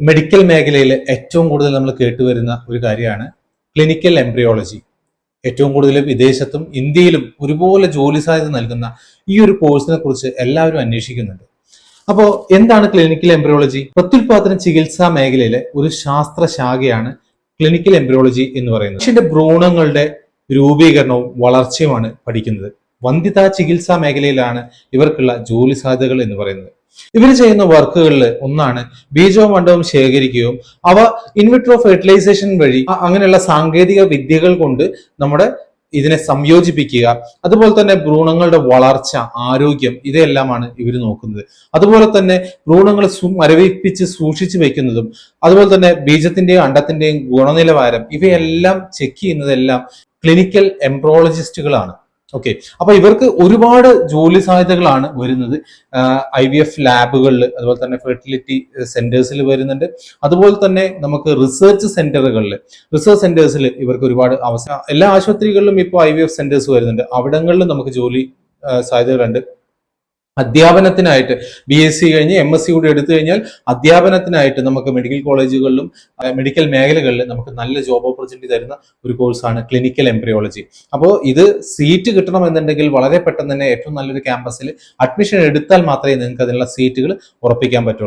Medical മേഖലയിൽ ഏറ്റവും കൂടുതൽ നമ്മൾ കേട്ടുവരുന്ന ഒരു കാര്യമാണ് ക്ലിനിക്കൽ എംബ്രിയോളജി. ഏറ്റവും കൂടുതൽ വിദേശത്തും ഇന്ത്യയിലും ഒരുപോലെ ജോലി സാധ്യത നൽകുന്ന ഈ ഒരു കോഴ്സിനെ കുറിച്ച് എല്ലാവരും അന്വേഷിക്കുന്നുണ്ട്. അപ്പോൾ എന്താണ് ക്ലിനിക്കൽ എംബ്രിയോളജി? പ്രത്യുൽപാദന ചികിത്സാ മേഖലയിലെ ഒരു ശാസ്ത്ര ശാഖയാണ് ക്ലിനിക്കൽ എംബ്രിയോളജി എന്ന് പറയുന്നത്. മനുഷ്യന്റെ ഭ്രൂണങ്ങളുടെ രൂപീകരണവും വളർച്ചയുമാണ് പഠിക്കുന്നത്. വന്ധ്യതാ ചികിത്സാ മേഖലയിലാണ് ഇവർക്കുള്ള ജോലി സാധ്യതകൾ എന്ന് പറയുന്നത്. ഇവർ ചെയ്യുന്ന വർക്കുകളിൽ ഒന്നാണ് ബീജവും അണ്ടവും ശേഖരിക്കുകയും അവ ഇൻവിട്രോ ഫെർട്ടിലൈസേഷൻ വഴി അങ്ങനെയുള്ള സാങ്കേതിക വിദ്യകൾ കൊണ്ട് നമ്മുടെ ഇതിനെ സംയോജിപ്പിക്കുക. അതുപോലെ തന്നെ ഭ്രൂണങ്ങളുടെ വളർച്ച, ആരോഗ്യം ഇതെല്ലാമാണ് ഇവർ നോക്കുന്നത്. അതുപോലെ തന്നെ ഭ്രൂണങ്ങൾ മരവിപ്പിച്ച് സൂക്ഷിച്ചു വെക്കുന്നതും അതുപോലെ തന്നെ ബീജത്തിന്റെയും അണ്ടത്തിന്റെയും ഗുണനിലവാരം ഇവയെല്ലാം ചെക്ക് ചെയ്യുന്നതെല്ലാം ക്ലിനിക്കൽ എംബ്രിയോളജിസ്റ്റുകളാണ്. ഓക്കെ, അപ്പൊ ഇവർക്ക് ഒരുപാട് ജോലി സാധ്യതകളാണ് വരുന്നത്. IVF ലാബുകളിൽ, അതുപോലെ തന്നെ ഫെർട്ടിലിറ്റി സെന്റേഴ്സിൽ വരുന്നുണ്ട്. അതുപോലെ തന്നെ നമുക്ക് റിസർച്ച് സെന്റേഴ്സിൽ ഇവർക്ക് ഒരുപാട് അവസരം. എല്ലാ ആശുപത്രികളിലും ഇപ്പോൾ IVF സെന്റേഴ്സ് വരുന്നുണ്ട്. അവിടങ്ങളിലും നമുക്ക് ജോലി സാധ്യതകളുണ്ട്. അധ്യാപനത്തിനായിട്ട് BSc കഴിഞ്ഞ് MSc കൂടി എടുത്തു കഴിഞ്ഞാൽ അധ്യാപനത്തിനായിട്ട് നമുക്ക് മെഡിക്കൽ കോളേജുകളിലും മെഡിക്കൽ മേഖലകളിൽ നമുക്ക് നല്ല ജോബ് ഓപ്പർച്യൂണിറ്റി തരുന്ന ഒരു കോഴ്സാണ് ക്ലിനിക്കൽ എംബ്രിയോളജി. അപ്പോൾ ഇത് സീറ്റ് കിട്ടണമെന്നുണ്ടെങ്കിൽ വളരെ പെട്ടെന്ന് തന്നെ ഏറ്റവും നല്ലൊരു ക്യാമ്പസിൽ അഡ്മിഷൻ എടുത്താൽ മാത്രമേ നിങ്ങൾക്ക് അതിനുള്ള സീറ്റുകൾ ഉറപ്പിക്കാൻ പറ്റുള്ളൂ.